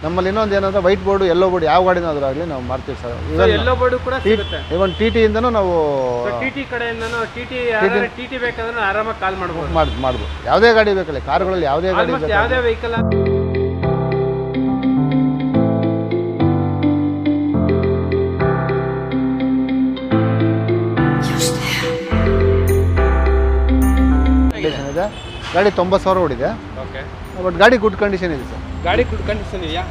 ನಮ್ಮಲ್ಲಿ ಇನ್ನೊಂದು ಏನಂದ್ರೆ ವೈಟ್ ಬೋರ್ಡ್ ಯೆಲ್ಲೋ ಬೋರ್ಡ್ ಯಾವ ಗಾಡಿನಾದ್ರೂ ಆಗಲಿ ನಾವು ಮಾಡ್ತೀವಿ ಸರ್. ಯೆಲ್ಲೋ ಬೋರ್ಡ್ ಕೂಡ ಸಿಗುತ್ತೆ. ಇವನ್ ಟಿ ಇಂದನೂ ನಾವು ಟಿ ಕಡೆಯಿಂದನೂ ಟಿ ಬೇಕಾದ್ರೆ ಆರಾಮಾಗಿ ಕಾಲ್ ಮಾಡ್ಬೋದು. ಮಾಡ್ಬೋದು. ಯಾವುದೇ ಗಾಡಿ ಬೇಕಲ್ಲ, ಕಾರ್ಗಳಲ್ಲಿ ಯಾವುದೇ ಗಾಡಿ ಬೇಕು, ಯಾವುದೇ ವೆಹಿಕಲ್. ಇದೆ. ಗಾಡಿ 90,000 ಓಡಿದೆ. ಓಕೆ, ಬಟ್ ಗಾಡಿ ಗುಡ್ ಕಂಡೀಷನ್ ಇದೆ ಸರ್. ಗಾಡಿ ಗುಡ್ ಕಂಡೀಷನ್ ಇದೆಯಾ?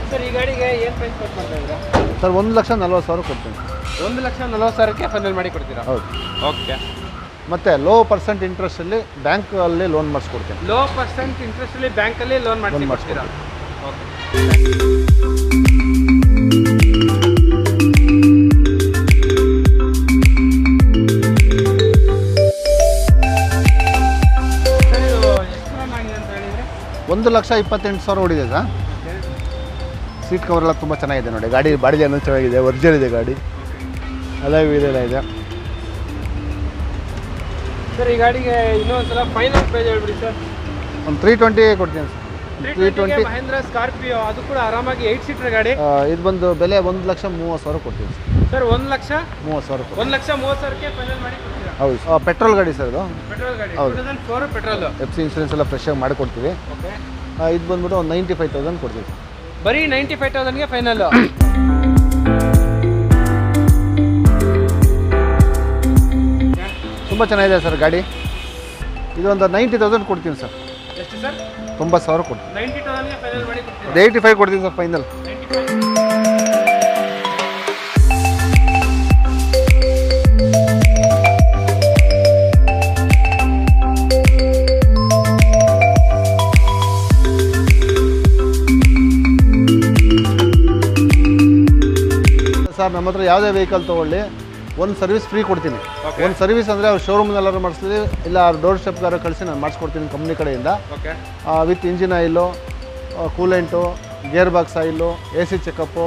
ಸರ್ ಈ ಗಾಡಿಗೆ ಏನು ಪ್ರೈಸ್ ಕೊಟ್ಟು ಮಾಡ್ತಾ ಇದ್ದೀರಾ? ಸರ್ 1,40,000 ಕೊಡ್ತೀನಿ. 1,40,000ಕ್ಕೆ ಫೈನಲ್ ಮಾಡಿ ಕೊಡ್ತೀರಾ? ಹೌದು. ಓಕೆ. ಮತ್ತೆ ಲೋ ಪರ್ಸೆಂಟ್ ಇಂಟ್ರೆಸ್ಟಲ್ಲಿ ಬ್ಯಾಂಕಲ್ಲಿ ಲೋನ್ ಮಾಡಿಸ್ಕೊಡ್ತೀನಿ. ಲೋ ಪರ್ಸೆಂಟ್ ಇಂಟ್ರೆಸ್ಟಲ್ಲಿ ಬ್ಯಾಂಕಲ್ಲಿ ಲೋನ್ ಮಾಡಿಸ್ಕೊಡ್ತೀರಾ? ಓಕೆ. $1,28,000 ಓಡಿದೆ ಸರ್. ಸೀಟ್ ಕವರ್ ಎಲ್ಲ ತುಂಬ ಚೆನ್ನಾಗಿದೆ ನೋಡಿ. ಗಾಡಿ ಬಾಡಿ ಏನೋ ಚೆನ್ನಾಗಿದೆ, ಒರಿಜಿನಲ್ ಇದೆ ಗಾಡಿ, ಎಲ್ಲ ಇದೆಲ್ಲ ಇದೆ ಸರ್. ಈ ಗಾಡಿಗೆ ಇನ್ನೊಂದ್ಸಲ ಫೈನಲ್ ಪ್ರೈಸ್ ಹೇಳ್ಬಿಡಿ ಸರ್. ಒಂದು 320 ಕೊಡ್ತೀನಿ ಸರ್. 320 ಮಹೇಂದ್ರ ಸ್ಕಾರ್ಪಿಯೋ, ಅದು ಕೂಡ ಆರಾಮಾಗಿ 8 ಸೀಟರ್ ಗಾಡಿ. ಇದು ಬಂದು ಬೆಲೆ 1,30,000 ಕೊಡ್ತೀನಿ ಸರ್. 1,30,000 1,30,000ಕ್ಕೆ ಫೈನಲ್ ಮಾಡಿ ಕೊಡ್ತೀರಾ? ಹೌದು. ಪೆಟ್ರೋಲ್ ಗಾಡಿ ಸರ್ ಇದು. ಪೆಟ್ರೋಲ್ ಗಾಡಿ. ಹೌದು. 2004 ಪೆಟ್ರೋಲ್. FC ಇನ್ಸೂರೆನ್ಸ್ ಎಲ್ಲ ಫ್ರೆಶ್ ಆಗಿ ಮಾಡಿಕೊಡ್ತೀವಿ. ಓಕೆ. ಇದು ಬಂದ್ಬಿಟ್ಟು ಒಂದು 95,000 ಕೊಡ್ತೀವಿ. ಬರೀ 95,000ಗೆ ಫೈನಲ್. ತುಂಬ ಚೆನ್ನಾಗಿದೆ ಸರ್ ಗಾಡಿ. ಇದು ಒಂದು 90,000 ಕೊಡ್ತೀನಿ ಸರ್. ಎಷ್ಟು ಸರ್? 90,000 ಕೊಡ್ತೀನಿ. 90,000ಗೆ ಫೈನಲ್ ಮಾಡಿ ಕೊಡ್ತೀರಾ? 85 ಕೊಡ್ತೀನಿ ಸರ್ ಫೈನಲ್. ಸರ್ ನಮ್ಮ ಹತ್ರ ಯಾವುದೇ ವೆಹಿಕಲ್ ತೊಗೊಳ್ಳಿ, ಒಂದು ಸರ್ವಿಸ್ ಫ್ರೀ ಕೊಡ್ತೀನಿ. ಒಂದು ಸರ್ವಿಸ್ ಅಂದರೆ ಅವ್ರು ಶೋರೂಮ್ನೆಲ್ಲರೂ ಮಾಡಿಸ್ತೀವಿ, ಇಲ್ಲ ಅವ್ರು ಡೋರ್ ಸ್ಟೆಪ್ಗಾರು ಕಳಿಸಿ ನಾನು ಮಾಡಿಸ್ಕೊಡ್ತೀನಿ ಕಂಪ್ನಿ ಕಡೆಯಿಂದ. Okay. With engine oil, coolant, gear box oil, AC checkup,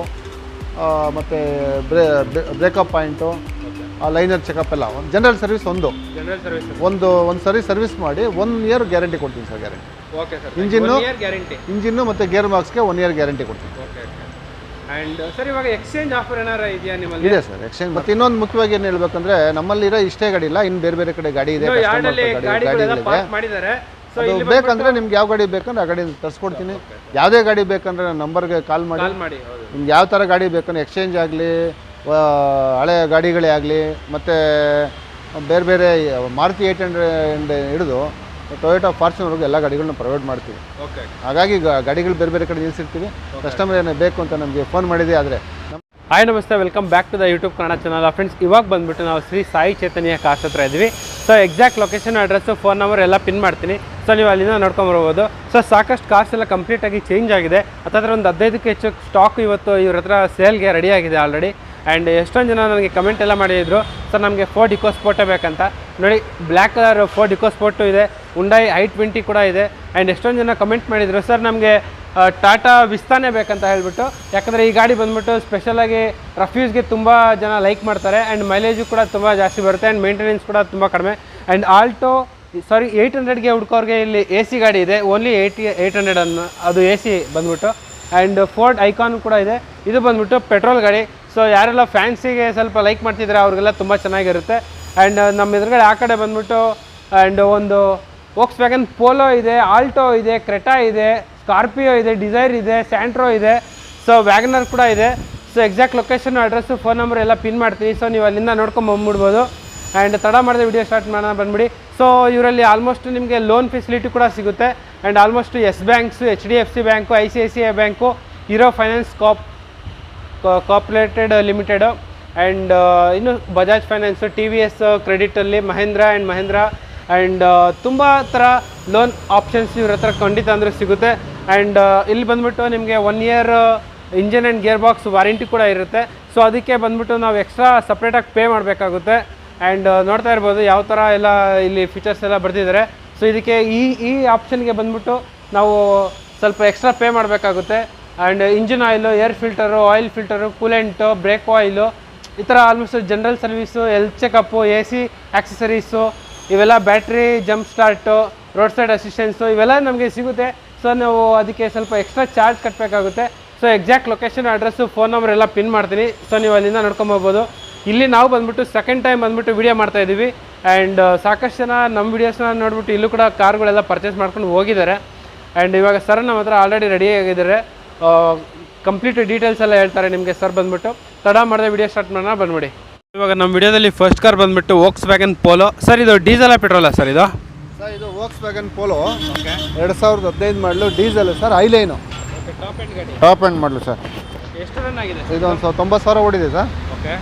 ಮತ್ತು ಬ್ರೇಕಪ್ ಪಾಯಿಂಟು, ಲೈನರ್ ಚೆಕಪ್ ಎಲ್ಲ. ಒಂದು ಜನರಲ್ ಸರ್ವಿಸ್ ಜನರಲ್ ಸರ್ವಿಸ್ ಒಂದು ಸರ್ವಿಸ್ ಮಾಡಿ 1 ಇಯರ್ ಗ್ಯಾರಂಟಿ ಕೊಡ್ತೀನಿ sir. Guarantee. Okay sir. Engine ಮತ್ತು ಗೇರ್ ಬಾಕ್ಸ್ಗೆ 1 ಇಯರ್ ಗ್ಯಾರಂಟಿ ಕೊಡ್ತೀನಿ. ಓಕೆ. ಆ್ಯಂಡ್ ಸರ್ ಇವಾಗ ಎಕ್ಸ್ಚೇಂಜ್ ಆಫರ್ ಏನಾರ ಇದೆಯಾ ನಿಮ್ಮಲ್ಲಿ? ಇದೆ ಸರ್ ಎಕ್ಸ್ಚೇಂಜ್. ಮತ್ತು ಇನ್ನೊಂದು ಮುಖ್ಯವಾಗಿ ಏನು ಹೇಳ್ಬೇಕಂದ್ರೆ, ನಮ್ಮಲ್ಲಿರೋ ಇಷ್ಟೇ ಗಾಡಿ ಇಲ್ಲ, ಇನ್ನು ಬೇರೆ ಬೇರೆ ಕಡೆ ಗಾಡಿ ಇದೆ. ಮಾಡಿದ್ದಾರೆ. ಅದು ಬೇಕಂದ್ರೆ ನಿಮ್ಗೆ ಯಾವ ಗಾಡಿ ಬೇಕಂದ್ರೆ ಆ ಗಾಡಿ ತರಿಸ್ಕೊಡ್ತೀನಿ. ಯಾವುದೇ ಗಾಡಿ ಬೇಕಂದ್ರೆ ನನ್ನ ನಂಬರ್ಗೆ ಕಾಲ್ ಮಾಡಿ. ನಿಮ್ಗೆ ಯಾವ ಥರ ಗಾಡಿ ಬೇಕಂದ್ರೆ ಎಕ್ಸ್ಚೇಂಜ್ ಆಗಲಿ, ಹಳೆ ಗಾಡಿಗಳೇ ಆಗಲಿ, ಮತ್ತು ಬೇರೆ ಬೇರೆ ಮಾರುತಿ 800 ಹಿಡಿದು ಟೊಯೋಟಾ ಫಾರ್ಚುನರ್ಗೆ ಎಲ್ಲ ಗಾಡಿಗಳನ್ನ ಪ್ರೊವೈಡ್ ಮಾಡ್ತೀವಿ. ಓಕೆ. ಹಾಗಾಗಿ ಗಾಡಿಗಳು ಬೇರೆ ಬೇರೆ ಕಡೆ ನಿಲ್ಲಿಸಿರ್ತೀವಿ. ಕಸ್ಟಮರ್ ಏನೋ ಬೇಕು ಅಂತ ನಮಗೆ ಫೋನ್ ಮಾಡಿದೆ ಆದರೆ. ಹಾಯ್ ನಮಸ್ತೆ, welcome back to the YouTube Kannada channel. Friends, ಇವಾಗ ಬಂದುಬಿಟ್ಟು ನಾವು ಶ್ರೀ ಸಾಯಿ ಚೈತನ್ಯ ಕಾರ್ಸ್ ಹತ್ರ ಇದ್ವಿ. So exact location, address, phone number ಎಲ್ಲ ಪಿನ್ ಮಾಡ್ತೀನಿ. ಸೊ ನೀವು ಅಲ್ಲಿಂದ ನೋಡ್ಕೊಂಬರ್ಬೋದು. ಸೊ ಸಾಕಷ್ಟು ಕಾರ್ಸ್ ಎಲ್ಲ ಕಂಪ್ಲೀಟಾಗಿ ಚೇಂಜ್ ಆಗಿದೆ. ಹತ್ತಿರ ಒಂದು 15ಕ್ಕೆ ಹೆಚ್ಚು ಸ್ಟಾಕ್ ಇವತ್ತು ಇವ್ರ ಹತ್ರ ಸೇಲ್ಗೆ ರೆಡಿಯಾಗಿದೆ ಆಲ್ರೆಡಿ. ಆ್ಯಂಡ್ ಎಷ್ಟೊಂದು ಜನ ನನಗೆ ಕಮೆಂಟ್ ಎಲ್ಲ ಮಾಡಿದ್ರು, ಸರ್ ನಮಗೆ ಫೋರ್ಡ್ ಇಕೋಸ್ಪೋರ್ಟೇ ಬೇಕಂತ. ನೋಡಿ, ಬ್ಲ್ಯಾಕ್ ಕಲರ್ ಫೋರ್ಡ್ ಇಕೋಸ್ಪೋರ್ಟು ಇದೆ, ಹುಂಡೈ i20 ಕೂಡ ಇದೆ. ಆ್ಯಂಡ್ ಎಷ್ಟೊಂದು ಜನ ಕಮೆಂಟ್ ಮಾಡಿದರು, ಸರ್ ನಮಗೆ ಟಾಟಾ ವಿಸ್ತಾನೇ ಬೇಕಂತ ಹೇಳಿಬಿಟ್ಟು. ಯಾಕಂದರೆ ಈ ಗಾಡಿ ಬಂದುಬಿಟ್ಟು ಸ್ಪೆಷಲಾಗಿ ರಫ್ಯೂಸ್ಗೆ ತುಂಬ ಜನ ಲೈಕ್ ಮಾಡ್ತಾರೆ. ಆ್ಯಂಡ್ ಮೈಲೇಜು ಕೂಡ ತುಂಬ ಜಾಸ್ತಿ ಬರುತ್ತೆ. ಆ್ಯಂಡ್ ಮೇಂಟೆನೆನ್ಸ್ ಕೂಡ ತುಂಬ ಕಡಿಮೆ. ಆ್ಯಂಡ್ 800ಗೆ ಹುಡ್ಕೋರಿಗೆ ಇಲ್ಲಿ AC ಗಾಡಿ ಇದೆ, ಓನ್ಲಿ 800 ಅನ್ನು, ಅದು AC ಬಂದುಬಿಟ್ಟು. ಆ್ಯಂಡ್ ಫೋರ್ಡ್ ಐಕಾನ್ ಕೂಡ ಇದೆ. ಇದು ಬಂದುಬಿಟ್ಟು ಪೆಟ್ರೋಲ್ ಗಾಡಿ. ಸೊ ಯಾರೆಲ್ಲ ಫ್ಯಾನ್ಸಿಗೆ ಸ್ವಲ್ಪ ಲೈಕ್ ಮಾಡ್ತಿದ್ದಾರೆ ಅವ್ರಿಗೆಲ್ಲ ತುಂಬ ಚೆನ್ನಾಗಿರುತ್ತೆ. ಆ್ಯಂಡ್ ನಮ್ಮ ಎದುರುಗಡೆ ಆ ಕಡೆ ಬಂದುಬಿಟ್ಟು ಆ್ಯಂಡ್ ಒಂದು ವೋಕ್ಸ್ವ್ಯಾಗನ್ ಪೋಲೋ ಇದೆ, ಆಲ್ಟೋ ಇದೆ, ಕ್ರೆಟಾ ಇದೆ, ಸ್ಕಾರ್ಪಿಯೋ ಇದೆ, ಡಿಸೈರ್ ಇದೆ, ಸ್ಯಾಂಟ್ರೋ ಇದೆ, ಸೊ ವ್ಯಾಗನರ್ ಕೂಡ ಇದೆ. So exact location, address, phone number ಎಲ್ಲ ಪಿನ್ ಮಾಡ್ತೀನಿ. ಸೊ ನೀವು ಅಲ್ಲಿಂದ ನೋಡ್ಕೊಂಡು ಬಂದ್ಬಿಡ್ಬೋದು. ಆ್ಯಂಡ್ ತಡ ಮಾಡಿದೆ ವಿಡಿಯೋ ಸ್ಟಾರ್ಟ್ ಮಾಡೋಣ, ಬಂದುಬಿಡಿ. ಸೊ ಇವರಲ್ಲಿ ಆಲ್ಮೋಸ್ಟ್ ನಿಮಗೆ ಲೋನ್ ಫೆಸಿಲಿಟಿ ಕೂಡ ಸಿಗುತ್ತೆ. ಆ್ಯಂಡ್ ಆಲ್ಮೋಸ್ಟ್ ಎಸ್ banks, HDFC bank, ICICI bank, Hero finance corporated limited, and ಇನ್ನು ಬಜಾಜ್ ಫೈನಾನ್ಸು, TVS ಕ್ರೆಡಿಟಲ್ಲಿ, ಮಹೇಂದ್ರ ಆ್ಯಂಡ್ ಮಹೇಂದ್ರ. ಆ್ಯಂಡ್ ತುಂಬ ಥರ ಲೋನ್ ಆಪ್ಷನ್ಸ್ ಇವ್ರ ಹತ್ರ ಖಂಡಿತ ಅಂದರೆ ಸಿಗುತ್ತೆ. ಆ್ಯಂಡ್ ಇಲ್ಲಿ ಬಂದುಬಿಟ್ಟು ನಿಮಗೆ 1 year engine and gear box warranty ಕೂಡ ಇರುತ್ತೆ. ಸೊ ಅದಕ್ಕೆ ಬಂದುಬಿಟ್ಟು ನಾವು ಎಕ್ಸ್ಟ್ರಾ ಸಪ್ರೇಟಾಗಿ ಪೇ ಮಾಡಬೇಕಾಗುತ್ತೆ. ಆ್ಯಂಡ್ ನೋಡ್ತಾ ಇರ್ಬೋದು ಯಾವ ಥರ ಎಲ್ಲ ಇಲ್ಲಿ ಫೀಚರ್ಸ್ ಎಲ್ಲ ಬರ್ತಿದ್ದಾರೆ. ಸೊ ಇದಕ್ಕೆ ಈ ಆಪ್ಷನ್ಗೆ ಬಂದುಬಿಟ್ಟು ನಾವು ಸ್ವಲ್ಪ ಎಕ್ಸ್ಟ್ರಾ ಪೇ ಮಾಡಬೇಕಾಗುತ್ತೆ. And engine oil, air filter, oil filter, coolant, brake oil, ಈ ಥರ almost general service, health checkup, AC accessories, ಇವೆಲ್ಲ battery, jump start, road side assistance ಇವೆಲ್ಲ ನಮಗೆ ಸಿಗುತ್ತೆ. ಸೊ ನಾವು ಅದಕ್ಕೆ ಸ್ವಲ್ಪ ಎಕ್ಸ್ಟ್ರಾ ಚಾರ್ಜ್ ಕಟ್ಟಬೇಕಾಗುತ್ತೆ. So exact location address phone number ಎಲ್ಲ ಪಿನ್ ಮಾಡ್ತೀನಿ. ಸೊ ನೀವು ಅಲ್ಲಿಂದ ನೋಡ್ಕೊಂಬೋಗ್ಬೋದು. ಇಲ್ಲಿ ನಾವು ಬಂದ್ಬಿಟ್ಟು ಸೆಕೆಂಡ್ ಟೈಮ್ ಬಂದ್ಬಿಟ್ಟು ವಿಡಿಯೋ ಮಾಡ್ತಾ ಇದ್ದೀವಿ. ಆ್ಯಂಡ್ ಸಾಕಷ್ಟು ಜನ ನಮ್ಮ ವೀಡಿಯೋಸ್ನ ನೋಡ್ಬಿಟ್ಟು ಇಲ್ಲೂ ಕೂಡ ಕಾರ್ಗಳೆಲ್ಲ ಪರ್ಚೇಸ್ ಮಾಡ್ಕೊಂಡು ಹೋಗಿದ್ದಾರೆ. ಆ್ಯಂಡ್ ಇವಾಗ ಸರ್ ನಮ್ಮ ಹತ್ರ ಆಲ್ರೆಡಿ ರೆಡಿ ಆಗಿದ್ದಾರೆ. ಕಂಪ್ಲೀಟ್ ಡೀಟೇಲ್ಸ್ ಎಲ್ಲ ಹೇಳ್ತಾರೆ ನಿಮಗೆ ಸರ್ ಬಂದ್ಬಿಟ್ಟು. ತಡ ಮಾಡಿದೆ ವಿಡಿಯೋ ಸ್ಟಾರ್ಟ್ ಮಾಡೋಣ, ಬಂದ್ಬಿಡಿ. ಇವಾಗ ನಮ್ಮ ವಿಡಿಯೋದಲ್ಲಿ ಫಸ್ಟ್ ಕಾರ್ ಬಂದ್ಬಿಟ್ಟು ವೋಕ್ಸ್ವ್ಯಾಗನ್ ಪೋಲೋ. ಸರ್ ಇದು ಡೀಸೆಲ್ ಪೆಟ್ರೋಲಾ ಸರ್ ಇದು? ಸರ್ ಇದು ವೋಕ್ಸ್ವ್ಯಾಗನ್ ಪೋಲೋ 2015 ಮಾಡಲು ಡೀಸೆಲ್ ಸರ್, ಐಲೈನು ಟಾಪ್ ಎಂಡ್ ಮಾಡಲು ಸರ್. ಎಷ್ಟು ರನ್ ಆಗಿದೆ ಇದು ಒಂದು 90,000 ಓಡಿದೆ ಸರ್. ಓಕೆ,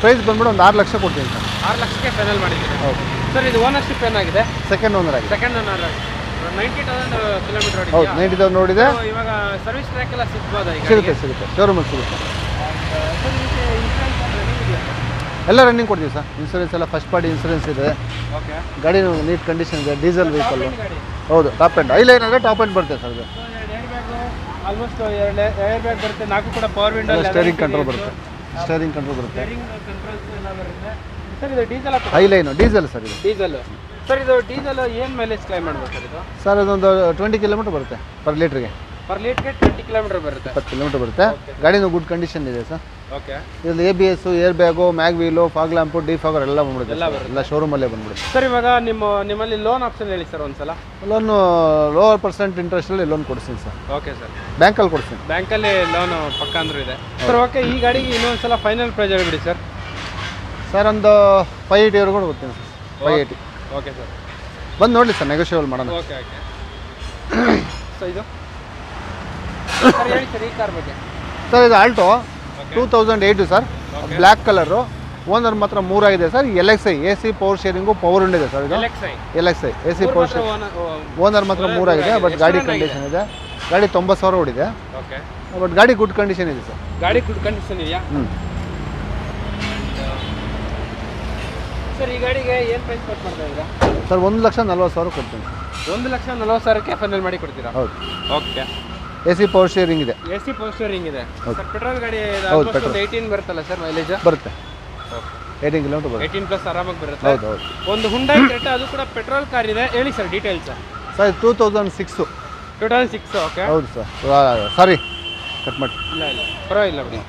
ಪ್ರೈಸ್ ಬಂದ್ಬಿಟ್ಟು ಒಂದು 6 ಲಕ್ಷ ಕೊಡ್ತೀನಿ ಸರ್. 6 ಲಕ್ಷಕ್ಕೆ ಫೈನಲ್ ಮಾಡಿದ್ದೀನಿ. ಹೌದು ಸರ್ ಇದು ಓನರ್ಶಿಪ್ ಏನಾಗಿದೆ? ಸೆಕೆಂಡ್ ಓನರ್ ಆಗಿದೆ. ಸೆಕೆಂಡ್ ಓನರ್ 90,000 ಕಿಲೋಮೀಟರ್ ಹೌದು, 90,000 ನೋಡಿದೆ. ಇವಾಗ ಸರ್ವಿಸ್ ಟ್ರ್ಯಾಕ್ ಎಲ್ಲ ಸಿಗ್ಬೋದಾ? ಸಿಗುತ್ತೆ ಶೋರೂಮಲ್ಲಿ ಸಿಗುತ್ತೆ. ಎಲ್ಲ ರನ್ನಿಂಗ್ ಕೊಡ್ತೀವಿ ಸರ್. ಇನ್ಸೂರೆನ್ಸ್ ಎಲ್ಲ ಫಸ್ಟ್ ಪಾರ್ಟಿ ಇನ್ಸೂರೆನ್ಸ್ ಇದೆ. ಓಕೆ, ಗಾಡಿನೂ ನೀಟ್ ಕಂಡೀಷನ್ ಇದೆ. Diesel vehicle. ಹೌದು, ಟಾಪ್ ಎಂಡ್ ಐಲೈನ್ ಅಂದರೆ ಟಾಪ್ ಎಂಡ್ ಬರುತ್ತೆ ಸರ್. ಇದು ಆಲ್ಮೋಸ್ಟ್ ಏರ್ ಬ್ಯಾಗ್ ಬರುತ್ತೆ, 4 ಕೂಡ ಪವರ್ ವಿಂಡೋ, ಸ್ಟೇರಿಂಗ್ ಕಂಟ್ರೋಲ್ ಬರುತ್ತೆ. ಸ್ಟೇರಿಂಗ್ ಕಂಟ್ರೋಲ್ ಬರುತ್ತೆ. ಕಂಟ್ರೋಲ್ಸ್ ಎಲ್ಲ ಬರುತ್ತೆ. ಸರ್ ಇದು ಡೀಸೆಲ್ ಐಲೈನು ಡೀಸೆಲ್ ಸರ್. ಇದು ಡೀಸೆಲ್. ಸರ್ ಇದು ಡೀಸೆಲ್ ಏನು ಮೈಲೇಜ್ ಕ್ಲೈಮ್ ಮಾಡ್ಬೋದು ಸರ್ ಇದು? ಸರ್ ಇದೊಂದು 20 ಕಿಲೋಮೀಟರ್ ಬರುತ್ತೆ ಪರ್ ಲೀಟ್ರಿಗೆ. ಪರ್ ಲೀಟ್ಗೆ 20 ಕಿಲೋಮೀಟರ್ ಬರುತ್ತೆ. 20 ಕಿಲೋಮೀಟರ್ ಬರುತ್ತೆ. ಗಾಡಿನೂ ಗುಡ್ ಕಂಡೀಷನ್ ಇದೆ ಸರ್. ಓಕೆ, ಇದರಲ್ಲಿ ABS, air bag, mag wheel, fog lamp, defogger ಎಲ್ಲ ಬಂದ್ಬಿಡುತ್ತೆ. ಎಲ್ಲ ಶೋರೂಮಲ್ಲೇ ಬಂದ್ಬಿಡುತ್ತೆ ಸರ್. ಇವಾಗ ನಿಮ್ಮಲ್ಲಿ ಲೋನ್ ಆಪ್ಷನ್ ಹೇಳಿ ಸರ್ ಒಂದ್ಸಲ. ಲೋನು ಲೋವರ್ ಪರ್ಸೆಂಟ್ ಇಂಟ್ರೆಸ್ಟಲ್ಲಿ ಲೋನ್ ಕೊಡ್ತೀನಿ ಸರ್. ಓಕೆ ಸರ್, ಬ್ಯಾಂಕಲ್ಲಿ ಕೊಡ್ತೀನಿ. ಬ್ಯಾಂಕಲ್ಲಿ ಲೋನು ಪಕ್ಕ ಅಂದ್ರೂ ಇದೆ ಸರ್. ಓಕೆ, ಈ ಗಾಡಿಗೆ ಇನ್ನೊಂದ್ಸಲ ಫೈನಲ್ ಪ್ರೈಸ್ ಹೇಳ್ಬಿಡಿ ಸರ್. ಸರ್ ಒಂದು 580 ಕೂಡ ಕೊಡ್ತೀನಿ ಸರ್. 580. ಓಕೆ ಸರ್, ಬಂದು ನೋಡಲಿ ಸರ್, ನೆಗೋಷಿಯಬಲ್ ಮಾಡೋಣ. Okay okay. ಸೊ ಇದು ಸರ್ ಹೇಳಿ ಸರ್ ಈ ಕಾರ್ ಬಗ್ಗೆ. ಸರ್ ಇದು Alto 2008 sir, black colour. Owner ಮಾತ್ರ 3 ಆಗಿದೆ sir. LXI AC power steering, power window ಇದೆ ಸರ್. ಇದು LXI AC power steering. Owner ಮಾತ್ರ 3 ಆಗಿದೆ. ಬಟ್ ಗಾಡಿ ಕಂಡೀಷನ್ ಇದೆ. ಗಾಡಿ 90,000 ಓಡಿದೆ. ಓಕೆ, ಬಟ್ ಗಾಡಿ ಗುಡ್ ಕಂಡೀಷನ್ ಇದೆ ಸರ್. ಗಾಡಿ ಗುಡ್ ಕಂಡೀಷನ್ ಇದೆಯಾ? ಸರ್ ಈ ಗಾಡಿಗೆ ಏನು ಪ್ರೈಸ್ ಕೊಟ್ಟು ಮಾಡ್ತಾ ಇದ್ದೀರಾ ಸರ್? 1,40,000 ಕೊಡ್ತೀನಿ. 1,40,000ಕ್ಕೆ ಫೈನಲ್ ಮಾಡಿ ಕೊಡ್ತೀರಾ? ಹೌದು. ಓಕೆ, AC ಪವರ್ ಶೇರಿಂಗ್ ಇದೆ. AC ಪವರ್ ಸ್ಟೀರಿಂಗ್ ಇದೆ ಸರ್. ಪೆಟ್ರೋಲ್ ಗಾಡಿ ಹೌದು, ಪೆಟ್ರೋಲ್ 18 ಬರುತ್ತಲ್ಲ ಸರ್ ಮೈಲೇಜ್? ಬರುತ್ತೆ. 18 ಕಿಲೋಮೀಟರ್ ಬರುತ್ತೆ. 18 ಪ್ಲಸ್ ಆರಾಮಾಗಿ ಬರುತ್ತೆ. ಹೌದು ಹೌದು. ಒಂದು ಹುಂಡೈ ಕ್ರೆಟಾ, ಅದು ಕೂಡ ಪೆಟ್ರೋಲ್ ಕಾರ್ ಇದೆ. ಹೇಳಿ ಸರ್ ಡೀಟೇಲ್ಸ್. ಸರ್ 2006. 2006. ಓಕೆ, ಹೌದು ಸರ್. ಸಾರಿ, ಕಟ್ ಮಾಡಿ. ಇಲ್ಲ ಪರವಾಗಿಲ್ಲ ಬಿಡಿ.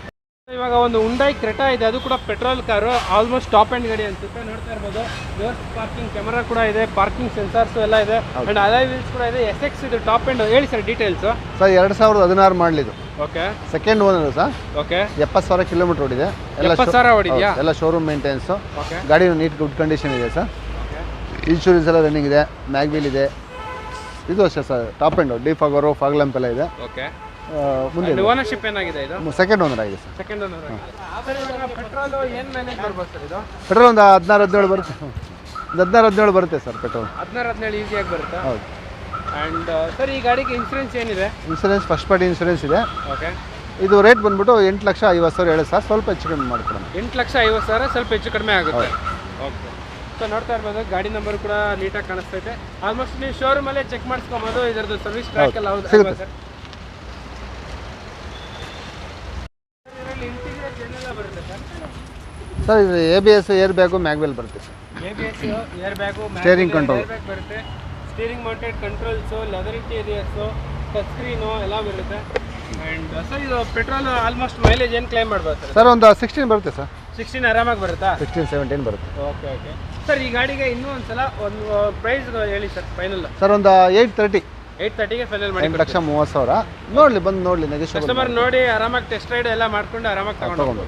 ಇವಾಗ ಒಂದು ಹುಂಡೈ ಕ್ರೆಟಾ ಇದೆ, ಅದು ಕೂಡ petrol car. Almost top end ಗಾಡಿ ಅನ್ಸುತ್ತೆ. ನೋಡ್ತಾ ಇರ್ಬೋದು, ರಿವರ್ಸ್ ಪಾರ್ಕಿಂಗ್ ಕ್ಯಾಮರಾ ಕೂಡ ಇದೆ, ಪಾರ್ಕಿಂಗ್ ಸೆನ್ಸಾರ್ಸ್ ಎಲ್ಲ ಇದೆ, ಅಂಡ್ ಅಲಾಯ್ ವೀಲ್ಸ್ ಕೂಡ ಇದೆ. SX ಇದು ಟಾಪ್ ಎಂಡ್. ಹೇಳಿ ಸರ್ ಡೀಟೇಲ್ಸ್. ಸರ್ 2016 ಮಾಡಲಿದ್ದು. Okay, second owner sir. Okay, 70,000 kilometre ಓಡಿದೆ. 70,000 ಓಡಿದೆಯಾ? ಎಲ್ಲ ಶೋರೂಮ್ ಮೇಂಟೆನೆನ್ಸ್. ಓಕೆ, ಗಾಡಿ ನೀಟ್ ಗುಡ್ ಕಂಡೀಷನ್ ಇದೆ ಸರ್. ಇನ್ಶೂರೆನ್ಸ್ ಎಲ್ಲ ರನ್ನಿಂಗ್ ಇದೆ. ಮ್ಯಾಗ್ ವೀಲ್ ಇದೆ. ಇದು ಅಷ್ಟೇ sir, top end. Defogger, fog lamp ಎಲ್ಲ ಇದೆ. ಓಕೆ, ಮುಂದೆ ಓನರ್ಶಿಪ್ ಏನಾಗಿದೆ ಇದು? ಸೆಕೆಂಡ್ ಓನರ್ ಆಗಿದೆ ಸರ್. Second owner. ಸರ್ ಇವಾಗ ಪೆಟ್ರೋಲ್ ಏನು ಮೈಲೇಜ್ ಬರ್ಬೋದು ಸರ್ ಇದು? ಪೆಟ್ರೋಲ್ ಒಂದು 16-17 ಬರುತ್ತೆ. 16-17 ಬರುತ್ತೆ ಸರ್ ಪೆಟ್ರೋಲ್. 16-17 ಈಸಿಯಾಗಿ ಬರುತ್ತೆ. ಹೌದು. ಆ್ಯಂಡ್ ಸರ್ ಈ ಗಾಡಿಗೆ ಇನ್ಸೂರೆನ್ಸ್ ಏನಿದೆ? ಇನ್ಸೂರೆನ್ಸ್ ಫಸ್ಟ್ ಪಾರ್ಟಿ ಇನ್ಸೂರೆನ್ಸ್ ಇದೆ. ಓಕೆ, ಇದು ರೇಟ್ ಬಂದ್ಬಿಟ್ಟು 8,50,000 ಹೇಳಿ ಸರ್. ಸ್ವಲ್ಪ ಹೆಚ್ಚು ಕಡಿಮೆ ಮಾಡ್ಕೊಡೋಣ. 8,50,000 ಸ್ವಲ್ಪ ಹೆಚ್ಚು ಕಡಿಮೆ ಆಗುತ್ತೆ. ಓಕೆ, ಸೊ ನೋಡ್ತಾ ಇರ್ಬೋದು, ಗಾಡಿ ನಂಬರ್ ಕೂಡ ನೀಟಾಗಿ ಕಾಣಿಸ್ತೈತೆ. ಆಲ್ಮೋಸ್ಟ್ ನೀವು ಶೋರೂಮಲ್ಲೇ ಚೆಕ್ ಮಾಡಿಸ್ಕೊಬೋದು. ಇದರದ್ದು ಸರ್ವಿಸ್ ಟ್ರ್ಯಾಕ್ ಎಲ್ಲ ಹೌದು ಸಿಗುತ್ತೆ ಸರ್. ಸರ್ ಇದು ABS, air bag, mag wheel ಬರುತ್ತೆ sir. ABS, air bag, steering control ಬರುತ್ತೆ. Steering mounted controls, leather interiors, touch screen ಎಲ್ಲ ಬರುತ್ತೆ. ಆ್ಯಂಡ್ ಸರ್ ಇದು ಪೆಟ್ರೋಲ್ ಆಲ್ಮೋಸ್ಟ್ ಮೈಲೇಜ್ ಏನು ಕ್ಲೈಮ್ ಮಾಡ್ಬೋದು ಸರ್? ಸರ್ ಒಂದು 16 ಬರುತ್ತೆ ಸರ್. 16 ಆರಾಮಾಗಿ ಬರುತ್ತಾ? 16-17 ಬರುತ್ತೆ. Okay okay. ಸರ್ ಈ ಗಾಡಿಗೆ ಇನ್ನೂ ಒಂದ್ಸಲ ಒಂದು ಪ್ರೈಸ್ ಹೇಳಿ ಸರ್ ಫೈನಲ್. ಸರ್ ಒಂದು 830. 830ಗೆ ಫೈನಲ್ ಮಾಡಿ. 8,30,000 ನೋಡಲಿ, ಬಂದು ನೋಡಲಿ, ನೆಗೆಷಿಯಬಲ್. ಕಸ್ಟಮರ್ ನೋಡಿ ಆರಾಮಾಗಿ ಟೆಸ್ಟ್ ರೈಡ್ ಎಲ್ಲ ಮಾಡ್ಕೊಂಡು ಆರಾಮಾಗಿ ತಗೊಂಡು.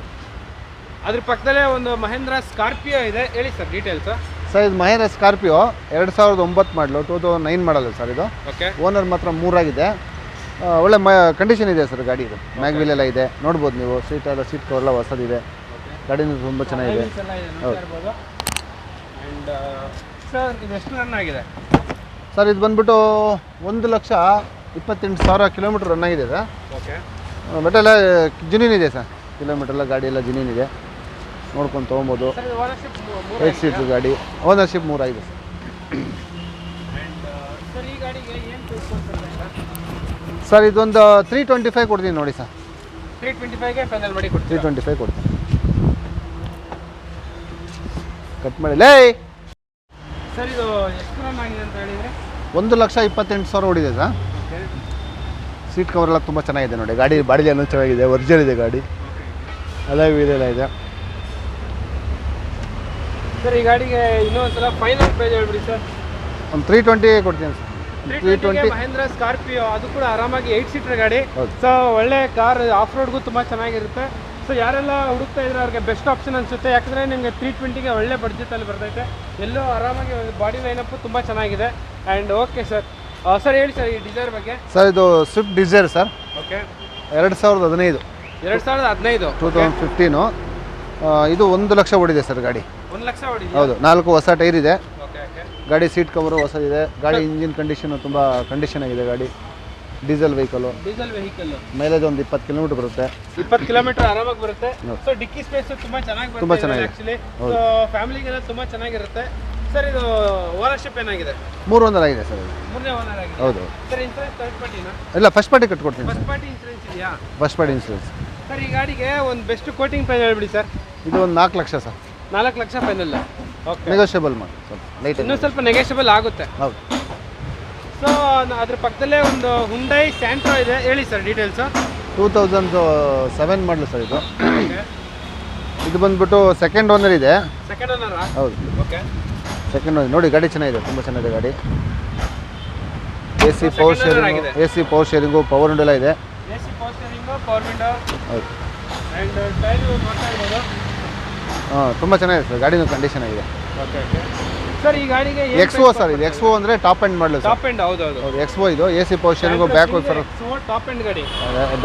ಅದ್ರ ಪಕ್ಕದಲ್ಲೇ ಒಂದು ಮಹೇಂದ್ರ ಸ್ಕಾರ್ಪಿಯೋ ಇದೆ. ಹೇಳಿ ಸರ್ ಡೀಟೇಲ್ಸ್. ಸರ್ ಇದು ಮಹೇಂದ್ರ ಸ್ಕಾರ್ಪಿಯೋ 2009 ಮಾಡಲು, 2009 ಮಾಡಲ್ಲ ಸರ್ ಇದು. ಓಕೆ, ಓನರ್ ಮಾತ್ರ 3 ಆಗಿದೆ. ಒಳ್ಳೆ ಕಂಡೀಷನ್ ಇದೆ ಸರ್ ಗಾಡಿ. ಇದು ಮ್ಯಾಗ್ ವೀಲ್ ಎಲ್ಲ ಇದೆ, ನೋಡ್ಬೋದು ನೀವು. ಸೀಟ್ ಕವರ್ ಎಲ್ಲ ಹೊಸದಿದೆ. ಗಾಡಿನೂ ತುಂಬ ಚೆನ್ನಾಗಿದೆ. ಹೌದು. ಆ್ಯಂಡ್ ಸರ್ ಇದು ಎಷ್ಟು ರನ್ ಆಗಿದೆ ಸರ್? ಇದು ಬಂದ್ಬಿಟ್ಟು 1,28,000 ಕಿಲೋಮೀಟರ್ ರನ್ ಆಗಿದೆ ಸರ್. ಓಕೆ, ಬಟ್ ಎಲ್ಲ ಜಿನಿನ್ ಇದೆ ಸರ್. ಕಿಲೋಮೀಟರ್ ಎಲ್ಲ ಗಾಡಿ ಎಲ್ಲ ಜಿನಿನ್ ಇದೆ, ನೋಡ್ಕೊಂಡು ತೊಗೊಬೋದು. 8 ಸೀಟ್ರ್ ಗಾಡಿ. ಓನರ್ಶಿಪ್ 3 ಆಗಿದೆ ಸರ್. ಸರ್ ಈ ಗಾಡಿಗೆ ಏನು ಸರ್? ಇದೊಂದು 325 ಕೊಡ್ತೀನಿ ನೋಡಿ ಸರ್. 325ಗೆ ಫೈನಲ್ ಮಾಡಿ ಕೊಡ್ತೀನಿ. 325 ಕೊಡ್ತೀನಿ. ಕಟ್ ಮಾಡಿ ಲೇ. ಸರ್ ಇದು ಎಷ್ಟು ರನ್ ಆಗಿದೆ ಅಂತ ಹೇಳಿದರೆ? 1,28,000 ಓಡಿದೆ ಸರ್. ಸೀಟ್ ಕವರ್ ಎಲ್ಲ ತುಂಬ ಚೆನ್ನಾಗಿದೆ ನೋಡಿ. ಗಾಡಿ ಬಾಡಿಗೆ ಅನ್ನೋ ಚೆನ್ನಾಗಿದೆ, ಒರಿಜಿನಲ್ ಇದೆ ಗಾಡಿ, ಅದೇ ವೀಲೆಲ್ಲ ಇದೆ ಸರ್. ಈ ಗಾಡಿಗೆ ಇನ್ನೂ ಒಂದ್ಸಲ ಫೈನಲ್ ಪ್ರೈಸ್ ಹೇಳ್ಬಿಡಿ ಸರ್. ಒಂದು 320 ಕೊಡ್ತೀನಿ ಸರ್. 320 ಮಹೇಂದ್ರ ಸ್ಕಾರ್ಪಿಯೋ, ಅದು ಕೂಡ ಆರಾಮಾಗಿ 8 ಸೀಟರ್ ಗಾಡಿ. ಸೊ ಒಳ್ಳೆ ಕಾರ್, ಆಫ್ ರೋಡ್ಗೂ ತುಂಬ ಚೆನ್ನಾಗಿರುತ್ತೆ. ಸೊ ಯಾರೆಲ್ಲ ಹುಡುಕ್ತಾ ಇದ್ರೆ ಅವ್ರಿಗೆ ಬೆಸ್ಟ್ ಆಪ್ಷನ್ ಅನಿಸುತ್ತೆ. ಯಾಕಂದರೆ ನಿಮಗೆ 320ಗೆ ಒಳ್ಳೆ ಬಡ್ಜೆಟಲ್ಲಿ ಬರ್ತೈತೆ. ಎಲ್ಲೋ ಆರಾಮಾಗಿ ಬಾಡಿ ಲೈನಪ್ಪು ತುಂಬ ಚೆನ್ನಾಗಿದೆ. And okay sir. ಸರ್ ಹೇಳಿ ಸರ್ ಈ ಡಿಸೈರ್ ಬಗ್ಗೆ. ಸರ್ ಇದು ಸ್ವಿಫ್ಟ್ ಡಿಸೈರ್ ಸರ್. ಓಕೆ. 2015. 2015. 2015. ಇದು 1 ಲಕ್ಷ ಓಡಿದೆ ಸರ್ ಗಾಡಿ. 1 ಲಕ್ಷ ಓಡಿದೆ. ಹೌದು. 4 ಹೊಸ ಟೈರ್ ಇದೆ. Okay okay. ಗಾಡಿ ಸೀಟ್ ಕವರು ಹೊಸದಿದೆ. ಗಾಡಿ ಇಂಜಿನ್ ಕಂಡೀಷನ್ ತುಂಬ ಕಂಡೀಷನ್ ಆಗಿದೆ ಗಾಡಿ. Diesel vehicle. Diesel vehicle. Mileage ಒಂದು 20 ಕಿಲೋಮೀಟರ್ ಬರುತ್ತೆ. 20 ಕಿಲೋಮೀಟರ್ ಆರಾಮಾಗಿ ಬರುತ್ತೆ. ಸೊ ಡಿಕ್ಕಿ ಸ್ಪೇಸ್ ತುಂಬ ಚೆನ್ನಾಗಿ ಬರುತ್ತೆ. ತುಂಬ ಚೆನ್ನಾಗಿದೆ ಆ್ಯಕ್ಚುಲಿ. ಸೊ ಫ್ಯಾಮಿಲಿಗೆಲ್ಲ ತುಂಬ ಚೆನ್ನಾಗಿರುತ್ತೆ. ಸರ್ ಇದು ಓನರ್ಶಿಪ್ ಏನಾಗಿದೆ? 3 ಓನರ್ ಆಗಿದೆ ಸರ್ ಇದು. 3ನೇ ಓನರ್ ಆಗಿದೆ. ಹೌದು. ಸರ್ ಇನ್ಸೂರೆನ್ಸ್ ಥರ್ಡ್ ಪಾರ್ಟಿನಾ? ಇಲ್ಲ, ಫಸ್ಟ್ ಪಾರ್ಟಿ ಕಟ್ಕೊಡ್ತೀನಿ ಫಸ್ಟ್ ಸರ್. ಪಾರ್ಟಿ ಇನ್ಸೂರೆನ್ಸ್ ಇದೆಯಾ? First party insurance. ಸರ್ ಈ ಗಾಡಿಗೆ ಒಂದು ಬೆಸ್ಟ್ ಕೋಟಿಂಗ್ ಪ್ರೈಸ್ ಹೇಳ್ಬಿಡಿ ಸರ್. ಇದು ಒಂದು 4 lakh sir. 4 lakh final. Okay. Negotiable ಮಾಡಿ ಸ್ವಲ್ಪ ಲೈಟ್. ಇನ್ನೂ ಸ್ವಲ್ಪ ನೆಗೋಷಿಯಬಲ್ ಆಗುತ್ತೆ. ಹೌದು. ಸೊ ಅದ್ರ ಪಕ್ಕದಲ್ಲೇ ಒಂದು ಹುಂಡೈ ಸ್ಯಾಂಟ್ರೋ ಇದೆ. ಹೇಳಿ ಸರ್ ಡೀಟೇಲ್ಸು. 2007 ಮಾಡಲು ಸರ್ ಇದು. ಇದು ಬಂದ್ಬಿಟ್ಟು ಸೆಕೆಂಡ್ ಓನರ್ ಇದೆ. ಸೆಕೆಂಡ್ ಓನರಾ? ಹೌದು. ಓಕೆ. ಸೆಕೆಂಡ್ ಓನರ್ ನೋಡಿ. ಗಾಡಿ ಚೆನ್ನಾಗಿದೆ, ತುಂಬ ಚೆನ್ನಾಗಿದೆ ಗಾಡಿ. AC power sharing, AC power steering, power window ಎಲ್ಲ ಇದೆ. AC power steering, power window. ಹೌದು. ಆ್ಯಂಡ್ ಟೈರು ನೋಡ್ತಾ ಇರ್ಬೋದು. ತುಂಬ ಚೆನ್ನಾಗಿದೆ ಸರ್. ಗಾಡಿನೂ ಕಂಡೀಷನ್ ಆಗಿದೆ. Okay okay. ಸರ್ ಈ ಗಾಡಿಗೆ ಎಕ್ಸ್ಒ ಸರ್. ಇದು ಎಕ್ಸ್ಒ ಅಂದರೆ ಟಾಪ್ ಎಂಡ್ ಮಾಡಲು ಸರ್. Top end. ಹೌದು ಹೌದು. ಹೌದು, ಎಕ್ಸ್ಒ ಇದು. AC power sharing, back wiper. Top end ಗಾಡಿ.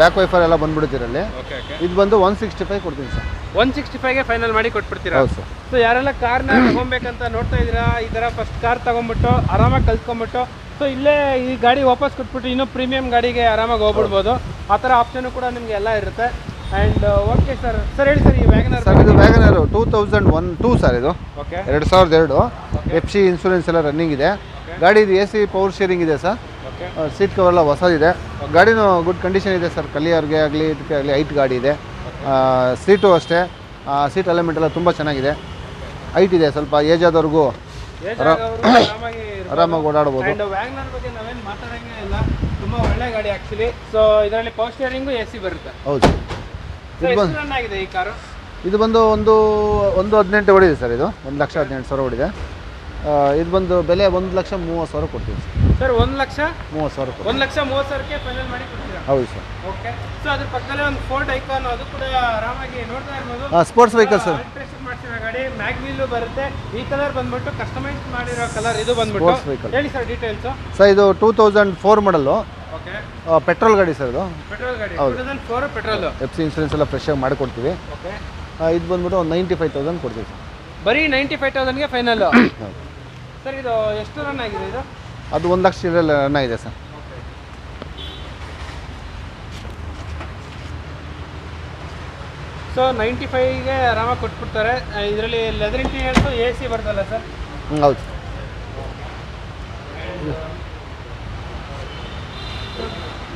ಬ್ಯಾಕ್ ವೈಫರ್ ಎಲ್ಲ ಬಂದ್ಬಿಡುತ್ತಿರಲ್ಲಿ. Okay okay. ಇದು ಬಂದು 165 ಕೊಡ್ತೀನಿ ಸರ್. 165ಗೆ ಫೈನಲ್ ಮಾಡಿ ಕೊಟ್ಬಿಡ್ತೀರಾ? ಹೌದು ಸರ್. ಸೊ ಯಾರೆಲ್ಲ ಕಾರ್ನ ತಗೊಬೇಕಂತ ನೋಡ್ತಾ ಇದ್ದೀರಾ, ಈ ಥರ ಫಸ್ಟ್ ಕಾರ್ ತೊಗೊಂಬಿಟ್ಟು ಆರಾಮಾಗಿ ಕಲ್ತ್ಕೊಂಬಿಟ್ಟು ಸೊ ಇಲ್ಲೇ ಈ ಗಾಡಿ ವಾಪಸ್ ಕೊಟ್ಬಿಟ್ಟು ಇನ್ನೂ ಪ್ರೀಮಿಯಂ ಗಾಡಿಗೆ ಆರಾಮಾಗಿ ಹೋಗ್ಬಿಡ್ಬೋದು. ಆ ಥರ ಆಪ್ಷನು ಕೂಡ ನಿಮಗೆ ಎಲ್ಲ ಇರುತ್ತೆ. And okay sir. ಸರ್ ಹೇಳಿ ಸರ್ ಈ ವ್ಯಾಗನರ್. ಸರ್ ಇದು ವ್ಯಾಗನರ್ 2001 ಸರ್. ಇದು ಓಕೆ. 2002. FC ಇನ್ಶೂರೆನ್ಸ್ ಎಲ್ಲ ರನ್ನಿಂಗ್ ಇದೆ. ಗಾಡಿ ಇದು AC ಪವರ್ ಶೇರಿಂಗ್ ಇದೆ ಸರ್. ಓಕೆ. ಸೀಟ್ ಕವರ್ ಎಲ್ಲ ಹೊಸದಿದೆ. ಗಾಡಿನೂ ಗುಡ್ ಕಂಡೀಷನ್ ಇದೆ ಸರ್. ಕಲಿಯೋರಿಗೆ ಆಗಲಿ ಇದಕ್ಕೆ ಆಗಲಿ ಹೈಟ್ ಗಾಡಿ ಇದೆ. ಸೀಟು ಅಷ್ಟೇ. ಸೀಟ್ ಅಲೈನ್ಮೆಂಟ್ ಎಲ್ಲ ತುಂಬ ಚೆನ್ನಾಗಿದೆ. ಹೈಟ್ ಇದೆ. ಸ್ವಲ್ಪ ಏಜ್ ಆದವ್ರಿಗೂ ಆರಾಮಾಗಿ ಓಡಾಡ್ಬೋದು. ಆ್ಯಂಡ್ ವ್ಯಾಗನರ್ ಬಗ್ಗೆ ನಾವೇನು ಮಾತಾಡೋಂಗೆ ಇಲ್ಲ, ತುಂಬ ಒಳ್ಳೆ ಗಾಡಿ ಆ್ಯಕ್ಚುಲಿ. ಸೊ ಇದರಲ್ಲಿ ಪವರ್ ಸ್ಟೇರಿಂಗು AC ಬರುತ್ತೆ. ಹೌದು. ಎಷ್ಟು ರನ್ ಆಗಿದೆ ಈ ಕಾರು? ಇದು ಬಂದು ಒಂದು 18 ಓಡಿದೆ ಸರ್. ಇದು 1,18,000 ಓಡಿದೆ. ಇದು ಬಂದು ಬೆಲೆ 1,30,000 ಕೊಡ್ತೀವಿ ಸರ್. 1,30,000. 1,30,000 ಫೈನಲ್ ಮಾಡಿ ಕೊಡ್ತೀರಾ? ಹೌದು ಸರ್. ಓಕೆ. ಸೊ ಅದ್ರ ಪಕ್ಕದಲ್ಲೇ ಒಂದು ಫೋರ್ಡ್ ಐಕಾನ್, ಅದು ಕೂಡ ಆರಾಮಾಗಿ ನೋಡ್ತಾ ಇರ್ಬೋದು. Sports vehicle sir. ಆಲ್ಟ್ರೇಷನ್ ಮಾಡ್ಸಿರೋ ಗಾಡಿ. ಮ್ಯಾಗ್ ವೀಲು ಬರುತ್ತೆ. ಈ ಕಲರ್ ಬಂದ್ಬಿಟ್ಟು ಕಸ್ಟಮೈಸ್ ಮಾಡಿರೋ ಕಲರ್ ಇದು ಸ್ಪೋರ್ಟ್ಸ್ ಬಂದ್ಬಿಟ್ಟು. ವೆಹಿಕಲ್. ಹೇಳಿ ಸರ್ ಡೀಟೇಲ್ಸು. ಸರ್ ಇದು 2004 ಮಾಡಲು. ಓಕೆ. ಪೆಟ್ರೋಲ್ ಗಾಡಿ ಸರ್. ಇದು ಪೆಟ್ರೋಲ್ ಗಾಡಿ. ಹೌದು. 2004 ಪೆಟ್ರೋಲ್. FC ಇನ್ಶೂರೆನ್ಸ್ ಎಲ್ಲ ಫ್ರೆಶ್ ಆಗಿ ಮಾಡಿಕೊಡ್ತೀವಿ. ಓಕೆ. ಇದು ಬಂದ್ಬಿಟ್ಟು 95,000 ಕೊಡ್ತೀವಿ ಸರ್. ಬರೀ 95,000ಗೆ ಫೈನಲ್. ಹೌದು ಸರ್ ಇದು ಎಷ್ಟು ರನ್ ಆಗಿದೆ ಇದು? ಅದು 1 ಲಕ್ಷ ರನ್ ಇದೆ ಸರ್. ಸೊ 95ಗೆ ಆರಾಮಾಗಿ ಕೊಟ್ಬಿಡ್ತಾರೆ. ಇದರಲ್ಲಿ ಲೆದರ್ ಇಂಟೀರಿಯರ್ಸು AC ಬರ್ತಲ್ಲ ಸರ್? ಹೌದು.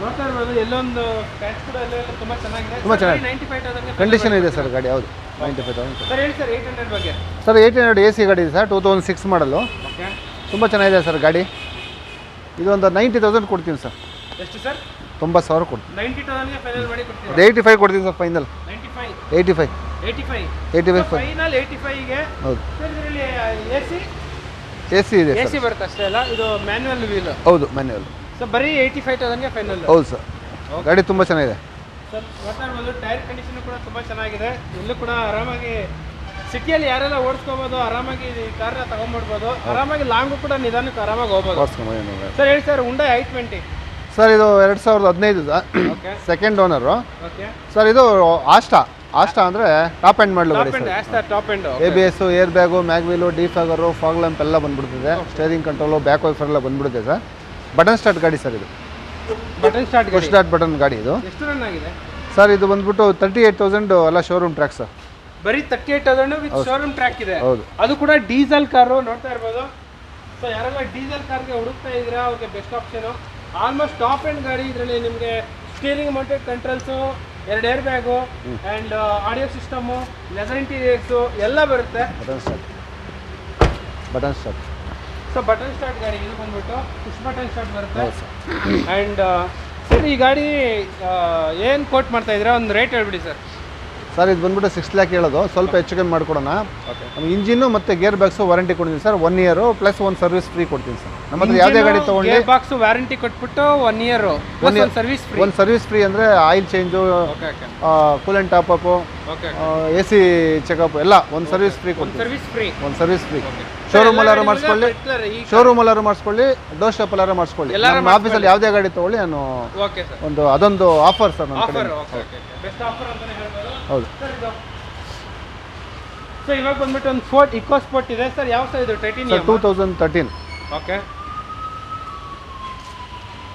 ನೋಡ್ತಾ ಇರ್ಬೋದು. ಎಲ್ಲೊಂದು ಕ್ಯಾಚ್ ಕೂಡ ಎಲ್ಲ ತುಂಬ ಚೆನ್ನಾಗಿದೆ. ತುಂಬ ಚೆನ್ನಾಗಿದೆ. 95,000 ಕಂಡೀಷನ್ ಇದೆ ಸರ್ ಗಾಡಿ. ಹೌದು. 95,000. ಸರ್ ಹೇಳಿ ಸರ್ 800 ಬಗ್ಗೆ. ಸರ್ 800 AC ಗಾಡಿ ಇದೆ ಸರ್. 2006 ಮಾಡಲು. ಓಕೆ. ತುಂಬ ಚೆನ್ನಾಗಿದೆ ಸರ್ ಗಾಡಿ. ಇದು ಒಂದು 90,000 ಕೊಡ್ತೀನಿ ಸರ್. ಎಷ್ಟು ಸರ್? 90,000 ಕೊಡ್ತೀನಿ. 90,000ಗೆ ಫೈನಲ್ ಮಾಡಿ ಕೊಡ್ತೀರಾ? 85 ಕೊಡ್ತೀನಿ ಸರ್ ಫೈನಲ್. 95. 85. 85 ಫೈನಲ್ 85ಗೆ. ಹೌದು. ಸರ್ ಇದರಲ್ಲಿ AC ಇದೆ AC ಬರುತ್ತೆ ಅಷ್ಟೇ ಅಲ್ಲ? ಇದು ಮ್ಯಾನ್ಯುವಲ್ ವೀಲ್. ಹೌದು, ಮ್ಯಾನ್ಯುವಲ್. ಸೊ ಬರೀ 85,000ಗೆ ಫೈನಲ್. ಹೌದು ಸರ್. ಗಾಡಿ ತುಂಬ ಚೆನ್ನಾಗಿದೆ ಸರ್. ಮಾತಾಡ್ಬೋದು. ಟೈರ್ ಕಂಡೀಷನ್ ಕೂಡ ತುಂಬ ಚೆನ್ನಾಗಿದೆ. ಇಲ್ಲೂ ಕೂಡ ಆರಾಮಾಗಿ ಸಿಟಿಯಲ್ಲಿ ಯಾರೆಲ್ಲ ಓಡಿಸ್ಕೋಬೋದು, ಆರಾಮಾಗಿ ಈ ಕಾರ್ನ ತಗೊಂಡ್ಬಿಡ್ಬೋದು. ಆರಾಮಾಗಿ ಲಾಂಗು ಕೂಡ ನಿಧಾನಕ್ಕೆ ಆರಾಮಾಗಿ ಹೋಗ್ಬೋದು. ಸರ್ ಹೇಳಿ ಸರ್ ಹುಂಡೈ i20. ಸರ್ ಇದು 2015 sir. Okay. Second owner. Okay. Sir ಇದು ಆಸ್ಟಾ ಅಂದರೆ ಟಾಪ್ ಎಂಡ್ ಮಾಡಲು ಗಾಡಿ sir. Top end. ABS, air bag, mag wheel, defogger, fog lamp ಎಲ್ಲ ಬಂದ್ಬಿಡ್ತಿದೆ. ಸ್ಟೇರಿಂಗ್ ಕಂಟ್ರೋಲು, ಬ್ಯಾಕ್ ವೈಫರ್ ಎಲ್ಲ ಬಂದ್ಬಿಡುತ್ತೆ ಸರ್. ಬಟನ್ ಸ್ಟಾರ್ಟ್ ಗಾಡಿ sir. ಇದು button start push start button ಗಾಡಿ ಇದು. ಎಷ್ಟು ರನ್ ಆಗಿದೆ ಸರ್? ಇದು ಬಂದ್ಬಿಟ್ಟು 38,000 ಎಲ್ಲ ಶೋರೂಮ್ ಟ್ರ್ಯಾಕ್ ಸರ್. ಬರೀ 38,000 ವಿತ್ ಶೋರೂಮ್ ಟ್ರ್ಯಾಕ್ ಇದೆ. ಹೌದು. ಅದು ಕೂಡ ಡೀಸೆಲ್ ಕಾರು. ನೋಡ್ತಾ ಇರ್ಬೋದು. ಸೊ ಯಾರೆಲ್ಲ ಡೀಸೆಲ್ ಕಾರ್ಗೆ ಹುಡುಕ್ತಾ ಇದ್ದೀರಾ ಅವ್ರಿಗೆ best option. Almost top end ಗಾಡಿ. ಇದರಲ್ಲಿ ನಿಮಗೆ steering mounted controls, 2 air bag and audio system, leather interiors ಎಲ್ಲ ಬರುತ್ತೆ. Button start. So so button start ಗಾಡಿ ಇದು ಬಂದ್ಬಿಟ್ಟು ಪುಷ್ ಬಟನ್ ಸ್ಟಾರ್ಟ್ ಬರುತ್ತೆ. ಆ್ಯಂಡ್ ಸರ್ ಈ ಗಾಡಿ ಏನು ಕೋಟ್ ಮಾಡ್ತಾ ಇದ್ದೀರಾ, ಒಂದು ರೇಟ್ ಹೇಳ್ಬಿಡಿ ಸರ್. ಸರ್ ಇದು ಬಂದ್ಬಿಟ್ಟು 6 ಲ್ಯಾಕ್ ಹೇಳೋದು, ಸ್ವಲ್ಪ ಹೆಚ್ಚು ಕಮ್ಮಿ ಮಾಡ್ಕೊಡೋಣ. ನಮ್ಗೆ ಇಂಜಿನ್ನು ಮತ್ತು ಗೇರ್ ಬಾಕ್ಸು ವಾರಂಟಿ ಕೊಡ್ತೀನಿ ಸರ್, 1 ಇಯರು ಪ್ಲಸ್ ಒಂದು ಸರ್ವಿಸ್ ಫ್ರೀ ಕೊಡ್ತೀನಿ ಸರ್. ನಮ್ಮ ಹತ್ರ ಯಾವುದೇ ಗಾಡಿ ತೊಗೊಂಡು ಗೇರ್ ಬಾಕ್ಸು ವಾರಂಟಿ ಕೊಟ್ಬಿಟ್ಟು 1 ಇಯರ್ ಸರ್ವಿಸ್ ಫ್ರೀ. ಒಂದು ಸರ್ವಿಸ್ ಫ್ರೀ ಅಂದರೆ oil change, coolant top up, AC checkup ಎಲ್ಲ ಒಂದು ಸರ್ವಿಸ್ ಫ್ರೀ ಕೊಡ್ತೀನಿ. ಒಂದು ಸರ್ವಿಸ್ ಫ್ರೀ. ಶೋರೂಮ್ ಅಲ್ಲಾರು ಮಾಡಿಸ್ಕೊಳ್ಳಿ, ಡೋರ್ ಸ್ಟೆಪ್ ಅಲ್ಲಾರು ಮಾಡಿಸ್ಕೊಳ್ಳಿ. ನಮ್ಮ ಆಫೀಸಲ್ಲಿ ಯಾವುದೇ ಗಾಡಿ ತೊಗೊಳ್ಳಿ ನಾನು ಒಂದು ಅದೊಂದು ಆಫರ್ ಸರ್ ನನ್ನ ಕಡೆ. ಹೌದು ಸೊ ಇವಾಗ ಬಂದ್ಬಿಟ್ಟು ಒಂದು ಫೋರ್ಟ್ ಇಕೋ ಸ್ಪೋರ್ಟ್ ಇದೆ ಸರ್. ಯಾವ ಸರ್ ಇದು? ಟೈಟಾನಿಯಂ 2013. ಓಕೆ,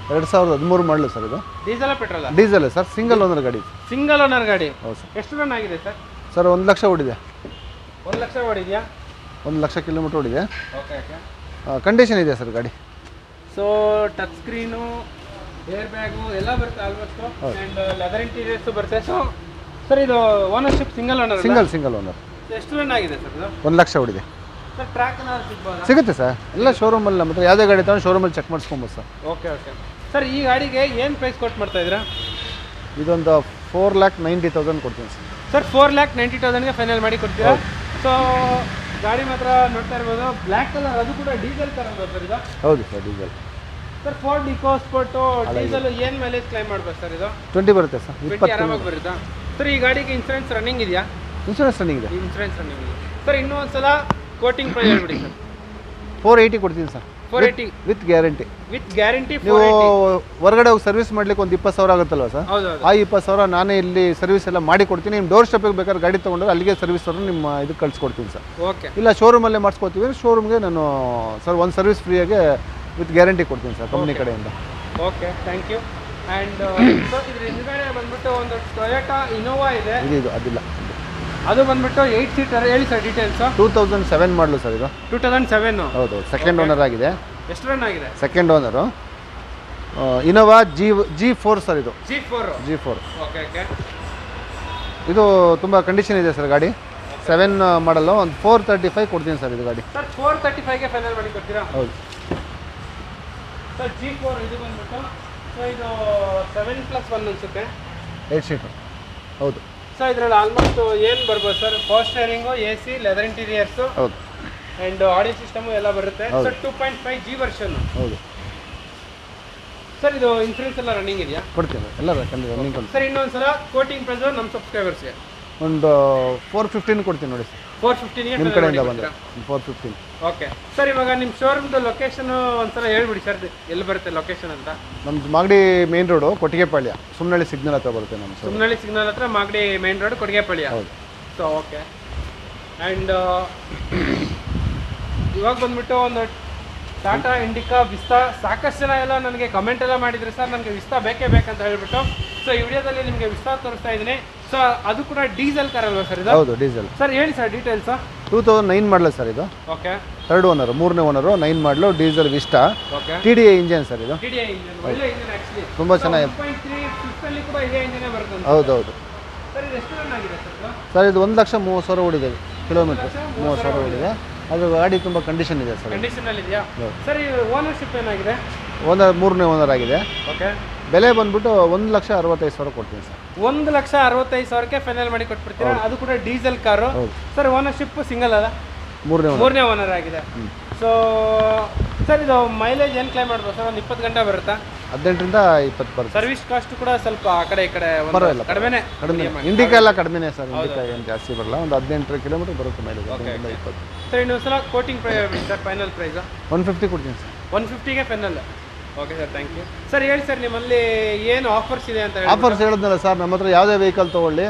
2013 ಮಾಡಲು ಸರ್. ಇದು diesel petrol? Diesel sir, single owner ಗಾಡಿ. ಸಿಂಗಲ್ ಓನರ್ ಗಾಡಿ. ಹೌದು ಸರ್. ಎಷ್ಟು ರನ್ ಆಗಿದೆ ಸರ್? ಸರ್ 1 ಲಕ್ಷ ಓಡಿದೆ. 1 ಲಕ್ಷ ಓಡಿದೆಯಾ? 1 ಲಕ್ಷ ಕಿಲೋಮೀಟರ್ ಓಡಿದೆ. Okay okay. ಕಂಡೀಷನ್ ಇದೆ ಸರ್ ಗಾಡಿ. So touch screen, air bag ಎಲ್ಲ ಬರುತ್ತೆ ಆಲ್ಮೋಸ್ಟ್. ಆ್ಯಂಡ್ ಲೆದರ್ ಇಂಟೀರಿಯರ್ಸು ಬರುತ್ತೆ. ಸೊ ಸರ್ ಇದು ownership single owner? Single owner. ಎಷ್ಟು ರನ್ ಆಗಿದೆ ಸರ್ ಇದು? 1 ಲಕ್ಷ ಓಡಿದೆ. ಸರ್ ಟ್ರ್ಯಾಕ್ ಏನಾದ್ರು ಸಿಗ್ಬೋದಾ? ಸಿಗುತ್ತೆ ಸರ್, ಎಲ್ಲ ಶೋರೂಮಲ್ಲಿ. ನಮ್ಮ ಹತ್ರ ಯಾವುದೇ ಗಾಡಿ ತಗೊಂಡು ಶೋರೂಮಲ್ಲಿ ಚೆಕ್ ಮಾಡಿಸ್ಕೊಬೋದು ಸರ್. Okay okay. ಸರ್ ಈ ಗಾಡಿಗೆ ಏನು ಪ್ರೈಸ್ ಕೊಟ್ಟು ಮಾಡ್ತಾ ಇದ್ದೀರಾ? ಇದೊಂದು 4,90,000 ಕೊಡ್ತೀನಿ ಸರ್. ಸರ್ 4,90,000ಗೆ ಫೈನಲ್ ಮಾಡಿ ಕೊಡ್ತೀರಾ? ಸೊ ಗಾಡಿ ಮಾತ್ರ ನೋಡ್ತಾ ಇರ್ಬೋದು, ಬ್ಲ್ಯಾಕ್ ಕಲರ್, ಅದು ಕೂಡ ಡೀಸೆಲ್ ಕಲರ್ ಅಲ್ವಾ ಸರ್ ಇದು? ಹೌದು sir, diesel. Sir Ford EcoSport diesel ಏನು ಮೈಲೇಜ್ ಕ್ಲೈಮ್ ಮಾಡ್ಬೇಕು ಸರ್ ಇದು? 20 ಬರುತ್ತೆ ಸರ್. 20 ಆರಾಮಾಗಿ ಬರುತ್ತಾ ಸರ್? ಈ ಗಾಡಿಗೆ ಇನ್ಸೂರೆನ್ಸ್ ರನ್ನಿಂಗ್ ಇದೆಯಾ? ಇನ್ಶೂರೆನ್ಸ್ ರನ್ನಿಂಗ್ ಇದೆ. ಇನ್ಸೂರೆನ್ಸ್ ರನ್ನಿಂಗ್ ಇದೆ ಸರ್. ಇನ್ನೂ ಒಂದ್ಸಲ ಕೋಟಿಂಗ್ ಪ್ರೈಸ್ ಹೇಳ್ಬಿಡಿ ಸರ್. 480 ಕೊಡ್ತೀನಿ sir. 480 with guarantee. With guarantee. ನೀವು ಹೊರಗಡೆ ಹೋಗಿ ಸರ್ವಿಸ್ ಮಾಡ್ಲಿಕ್ಕೆ ಒಂದು 20,000 ಆಗುತ್ತಲ್ವ ಸರ್? ಹೌದು. ಆ 20,000 ನಾನೇ ಇಲ್ಲಿ ಸರ್ವಿಸ್ ಎಲ್ಲ ಮಾಡಿ ಕೊಡ್ತೀನಿ. ನಿಮ್ಮ ಡೋರ್ ಸ್ಟೆಪ್ಗೆ ಬೇಕಾದ್ರೆ ಗಾಡಿ ತೊಗೊಂಡ್ರೆ ಅಲ್ಲಿಗೆ ಸರ್ವಿಸ್ ಅವರು ನಿಮ್ಮ ಇದಕ್ಕೆ ಕಳ್ಸಿಕೊಡ್ತೀನಿ ಸರ್. ಓಕೆ. ಇಲ್ಲ ಶೋರೂಮಲ್ಲೇ ಮಾಡಿಸ್ಕೊತೀವಿ, ಶೋರೂಮ್ಗೆ ನಾನು ಸರ್ ಒಂದು ಸರ್ವಿಸ್ ಫ್ರೀಯಾಗೆ ವಿತ್ ಗ್ಯಾರಂಟಿ ಕೊಡ್ತೀನಿ ಸರ್ ಕಂಪ್ನಿ ಕಡೆಯಿಂದ. Okay, thank you. And so ಇದ್ರ ಹಿಂದ್ಗಡೆ ಬಂದ್ಬಿಟ್ಟು ಒಂದು ಟೊಯೋಟಾ ಇನೋವಾ ಇದೆ. ಇದು ಅದಿಲ್ಲ, ಅದು ಬಂದ್ಬಿಟ್ಟು 8 ಸೀಟರ್. ಹೇಳಿ ಸರ್ ಡೀಟೇಲ್ಸ್. 2007 ಮಾಡಲು ಸರ್ ಇದು. 2007. ಹೌದು, ಸೆಕೆಂಡ್ ಓನರ್ ಆಗಿದೆ. ಎಷ್ಟು ರನ್ ಆಗಿದೆ? Second owner. Innova G4 sir ಇದು. G4. Okay okay. ಇದು ತುಂಬ ಕಂಡೀಷನ್ ಇದೆ ಸರ್ ಗಾಡಿ. 7 ಮಾಡಲು ಒಂದು 435 ಕೊಡ್ತೀನಿ ಸರ್ ಇದು ಗಾಡಿ. ಸರ್ 435ಗೆ ಫೈನಲ್ ಮಾಡಿ ಕೊಡ್ತೀರಾ? ಹೌದು ಸರ್. G4 ಇದು ಬಂದ್ಬಿಟ್ಟು ಸೊ ಇದು 7+1 ಅನ್ಸುತ್ತೆ. 8 ಸೀಟರ್. ಹೌದು. ಸೊ ಇದರಲ್ಲಿ ಆಲ್ಮೋಸ್ಟ್ ಏನು ಬರ್ಬೋದು sir? Power steering, AC, leather interiors, ಹೌದು, ಆ್ಯಂಡ್ ಆಡಿಯೋ ಸಿಸ್ಟಮು ಎಲ್ಲ ಬರುತ್ತೆ. Sir 2.5G version. ಹೌದು ಸರ್. ಇದು ಇನ್ಸೂರೆನ್ಸ್ ಎಲ್ಲ ರನ್ನಿಂಗ್ ಇದೆಯಾ? ಕೊಡ್ತೀನಿ, ಎಲ್ಲ ರನ್ನಿಂಗ್ ಕೊಡ್ತೀನಿ ಸರ್. ಇನ್ನೊಂದ್ಸಲ ಕೋಟಿಂಗ್ ಪ್ರೈಸ್ ನಮ್ಮ ಸಬ್ಸ್ಕ್ರೈಬರ್ಸ್ಗೆ ಒಂದು 415 ಕೊಡ್ತೀನಿ ನೋಡಿ ಸರ್. 415ಗೆ ನಿಮ್ಮ ಕಡೆಯಿಂದ ಬಂದರೆ 415. Okay sir. ಇವಾಗ ನಿಮ್ಮ ಶೋರೂಮ್ದು ಲೊಕೇಶನ್ ಒಂದ್ಸಲ ಹೇಳ್ಬಿಡಿ ಸರ್, ಎಲ್ಲಿ ಬರುತ್ತೆ ಲೊಕೇಶನ್ ಅಂತ? ನಮ್ದು Magadi main road, Kottigepalya, Sumanahalli signal ಹತ್ರ ಬರುತ್ತೆ ನಮ್ಮ ಶೋರೂಮ್. ಸುಮ್ನಳ್ಳಿ ಸಿಗ್ನಲ್ ಹತ್ರ ಮಾಗಡಿ ಮೇನ್ ರೋಡ್, ಕೊಟ್ಟಿಗೆಪಾಳ್ಯ. ಹೌದು. So okay. ಆ್ಯಂಡ್ ಇವಾಗ ಬಂದ್ಬಿಟ್ಟು ಒಂದು ಟಾಟಾ ಇಂಡಿಕಾ ವಿಸ್ತಾ. ಸಾಕಷ್ಟು ಜನ ಎಲ್ಲ ನನಗೆ ಕಮೆಂಟ್ ಎಲ್ಲ ಮಾಡಿದರೆ ಸರ್ ನನಗೆ ವಿಸ್ತಾ ಬೇಕೇ ಬೇಕಂತ ಹೇಳ್ಬಿಟ್ಟು. ಸೊ ಈ ವಿಡಿಯೋದಲ್ಲಿ ನಿಮಗೆ ವಿಸ್ತಾ ತೋರಿಸ್ತಾ ಇದ್ದೀನಿ. ಸೊ ಅದು ಕೂಡ ಡೀಸೆಲ್ ಕಾರ್ ಅಲ್ವಾ ಸರ್ ಇದು? ಹೌದು, ಡೀಸೆಲ್. ಸರ್ ಹೇಳಿ ಸರ್ ಡೀಟೇಲ್ಸ್. 2009 ಮಾಡಲು ಸರ್ ಇದು. ಓಕೆ. ಥರ್ಡ್ ಓನರು, 3ನೇ ಓನರು, 9 ಮಾಡಲು, diesel Vista. Okay. TDI engine sir ಇದು. TDI ಇಂಜಿನ್, ಒಳ್ಳೆ ಇಂಜಿನ್ ಆಕ್ಚುಲಿ. ತುಂಬ ಚೆನ್ನಾಗಿದೆ. 1.3 ಸ್ವಿಫ್ಟಲ್ಲಿ ಕೂಡ ಇದೇ ಇಂಜಿನೇ ಬರುತ್ತೆ. ಹೌದೌದು ಸರ್. ಇದು ಎಷ್ಟು ರನ್ ಆಗಿದೆ ಸರ್? ಸರ್ ಇದು 1,30,000 ಓಡಿದೆ ಕಿಲೋಮೀಟರ್. 30,000 ಓಡಿದೆ. ಅದು ಗಾಡಿ ತುಂಬ ಕಂಡೀಷನ್ ಇದೆ ಸರ್. ಕಂಡೀಷನಲ್ಲಿ ಇದೆಯಾ ಸರ್? ಈ ಓನರ್ಶಿಪ್ ಏನಾಗಿದೆ? ಓನರ್ 3ನೇ ಓನರ್ ಆಗಿದೆ. ಓಕೆ. ಬೆಲೆ ಬಂದ್ಬಿಟ್ಟು 1,65,000 ಕೊಡ್ತೀನಿ ಸರ್. 1,65,000ಕ್ಕೆ ಫೈನಲ್ ಮಾಡಿ ಕೊಟ್ಬಿಡ್ತೀರಾ? ಅದು ಕೂಡ diesel car. Sir ownership single ಅಲ್ಲ? 3ನೇ ಓನರ್ ಆಗಿದೆ. ಸೊ ಸರ್ ಇದು ಮೈಲೇಜ್ ಏನು ಕ್ಲೈಮ್ ಮಾಡ್ಬೋದು ಸರ್? ಒಂದು 20 ಗಂಟೆ ಬರುತ್ತಾ? 18ರಿಂದ 20 ಬರುತ್ತೆ. ಸರ್ವಿಸ್ ಕಾಸ್ಟ್ ಕೂಡ ಸ್ವಲ್ಪ ಆ ಕಡೆ ಈ ಕಡೆ ಪರವಾಗಿಲ್ಲ, ಕಡಿಮೆನೇ. ಇಂಡಿಕಾ ಎಲ್ಲ ಕಡಿಮೆನೇ ಸರ್. ಇಂಡಿಕಾ ಏನು ಜಾಸ್ತಿ ಬರಲ್ಲ, ಒಂದು 18 ಕಿಲೋಮೀಟರ್ ಬರುತ್ತೆ ಮೈಲೇಜ್. 20. ಸರ್ ಇನ್ನೊಂದ್ಸಲ quoting price sir, final price 150 ಕೊಡ್ತೀನಿ ಸರ್. 150ಗೆ final. Okay sir, thank you sir. ಹೇಳಿ ಸರ್ ನಿಮ್ಮಲ್ಲಿ ಏನು ಆಫರ್ಸ್ ಇದೆ ಅಂತ? ಆಫರ್ಸ್ ಹೇಳಿದ್ನಲ್ಲ ಸರ್, ನಮ್ಮ ಹತ್ರ ಯಾವುದೇ ವೆಹಿಕಲ್ ತೊಗೊಳ್ಳಿ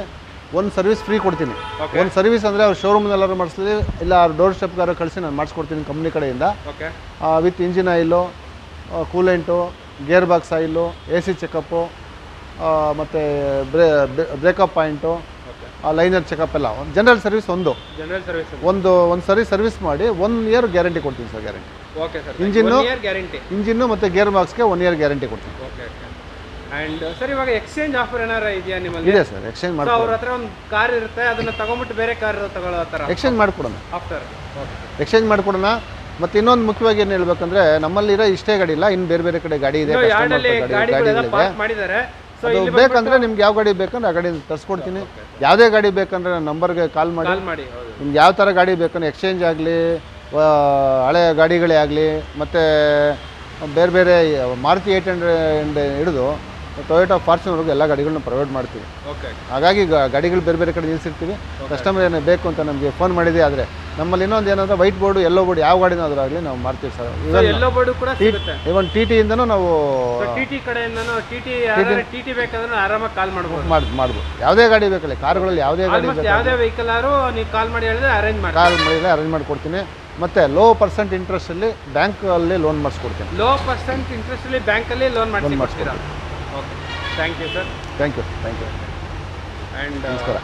ಒಂದು ಸರ್ವಿಸ್ ಫ್ರೀ ಕೊಡ್ತೀನಿ. ಒಂದು ಸರ್ವಿಸ್ ಅಂದರೆ ಅವ್ರು ಶೋರೂಮ್ನೆಲ್ಲರೂ ಮಾಡಿಸ್ಲಿ, ಇಲ್ಲ ಅವ್ರು ಡೋರ್ ಸ್ಟೆಪ್ಗಾರು ಕಳಿಸಿ ನಾನು ಮಾಡಿಸ್ಕೊಡ್ತೀನಿ ಕಂಪ್ನಿ ಕಡೆಯಿಂದ. Okay. With engine oil, coolant, gear box oil, AC checkup, ಮತ್ತು ಬ್ರೇಕಪ್ ಪಾಯಿಂಟು, ಲೈನರ್ ಚೆಕಪ್ ಎಲ್ಲ. ಒಂದು ಜನರಲ್ ಸರ್ವಿಸ್ ಜನರಲ್ ಸರ್ವಿಸ್ ಒಂದು ಸರಿ ಸರ್ವಿಸ್ ಮಾಡಿ 1 ಇಯರ್ ಗ್ಯಾರಂಟಿ ಕೊಡ್ತೀನಿ sir. Guarantee. Okay sir. Engine ಮತ್ತು ಗೇರ್ ಬಾಕ್ಸ್ಗೆ 1 ಇಯರ್ ಗ್ಯಾರಂಟಿ ಕೊಡ್ತೀನಿ. Okay okay. ಆ್ಯಂಡ್ ಸರ್ ಇವಾಗ ಎಕ್ಸ್ಚೇಂಜ್ ಆಫರ್ ಏನಾರ ಇದೆಯಾ ನಿಮ್ಮಲ್ಲಿ? ಇದೆ ಸರ್, ಎಕ್ಸ್ಚೇಂಜ್ ಮಾಡಿ. ಅವ್ರ ಹತ್ರ ಒಂದು ಕಾರ್ ಇರುತ್ತೆ, ಅದನ್ನ ತಗೊಂಬಿಟ್ಟು ಬೇರೆ ಕಾರ್ ತಗೊಳ್ಳೋ ಥರ ಎಕ್ಸ್ಚೇಂಜ್ ಮಾಡಿಕೊಡೋಣ. ಆಫ್ಟರ್ ಎಕ್ಸ್ಚೇಂಜ್ ಮಾಡಿಕೊಡೋಣ. ಮತ್ತು ಇನ್ನೊಂದು ಮುಖ್ಯವಾಗಿ ಏನು ಹೇಳ್ಬೇಕಂದ್ರೆ ನಮ್ಮಲ್ಲಿರೋ ಇಷ್ಟೇ ಗಾಡಿ ಇಲ್ಲ, ಇನ್ನು ಬೇರೆ ಬೇರೆ ಕಡೆ ಗಾಡಿ ಇದೆ, ಗಾಡಿಗಳಿದೆ. ಮಾಡಿದ್ದಾರೆ. ಸೊ ಅದು ಬೇಕಂದ್ರೆ ನಿಮ್ಗೆ ಯಾವ ಗಾಡಿ ಬೇಕಂದ್ರೆ ಆ ಗಾಡಿ ತರಿಸ್ಕೊಡ್ತೀನಿ. ಯಾವುದೇ ಗಾಡಿ ಬೇಕಂದ್ರೆ ನನ್ನ ನಂಬರ್ಗೆ ಕಾಲ್ ಮಾಡಿ. ನಿಮ್ಗೆ ಯಾವ ಥರ ಗಾಡಿ ಬೇಕಂದ್ರೆ ಎಕ್ಸ್ಚೇಂಜ್ ಆಗಲಿ, ಹಳೆ ಗಾಡಿಗಳೇ ಆಗಲಿ, ಮತ್ತು ಬೇರೆ ಬೇರೆ ಮಾರುತಿ 800 ಹಿಡಿದು ಟೊಯೋಟಾ ಫಾರ್ಚುನರ್ಗೆ ಎಲ್ಲ ಗಾಡಿಗಳನ್ನ ಪ್ರೊವೈಡ್ ಮಾಡ್ತೀವಿ. ಹಾಗಾಗಿ ಗಾಡಿಗಳು ಬೇರೆ ಬೇರೆ ಕಡೆ ನಿಲ್ಲಿಸಿರ್ತೀವಿ. ಕಸ್ಟಮರ್ ಏನೋ ಬೇಕು ಅಂತ ನಮಗೆ ಫೋನ್ ಮಾಡಿದೆ ಆದರೆ ನಮ್ಮಲ್ಲಿ ಇನ್ನೊಂದು ಏನಂದ್ರೆ ವೈಟ್ ಬೋರ್ಡು, ಯೆಲ್ಲೋ ಬೋರ್ಡ್ ಯಾವ ಗಾಡಿನಾದ್ರೂ ಆಗಲಿ ನಾವು ಮಾಡ್ತೀವಿ ಸರ್. ಇವನ್ ಟಿ ಟಿಯಿಂದನೂ ನಾವು ಬೇಕಾದ್ರೆ ಆರಾಮಾಗಿ ಕಾಲ್ ಮಾಡ್ಬೋದು. ಮಾಡ್ಬೋದು. ಯಾವುದೇ ಗಾಡಿ ಬೇಕಲ್ಲ, ಕಾರ್ಗಳಲ್ಲಿ ಯಾವುದೇ ಗಾಡಿ ಯಾವುದೇ ವೆಹಿಕಲ್ ಆದ್ರೂ ನೀವು ಕಾಲ್ ಮಾಡಿ ಹೇಳಿದ್ರೆ ಅರೇಂಜ್ ಮಾಡಿಕೊಡ್ತೀನಿ. ಮತ್ತು ಲೋ ಪರ್ಸೆಂಟ್ ಇಂಟ್ರೆಸ್ಟಲ್ಲಿ ಬ್ಯಾಂಕಲ್ಲಿ ಲೋನ್ ಮಾಡಿಸ್ಕೊಡ್ತೀನಿ. ಲೋ ಪರ್ಸೆಂಟ್ ಇಂಟ್ರೆಸ್ಟಲ್ಲಿ ಬ್ಯಾಂಕಲ್ಲಿ ಲೋನ್ ಮಾಡಿಸ್ಕೊಡ್ತೀರಾ? Okay, thank you sir. Thank you. And ನಮಸ್ಕಾರ.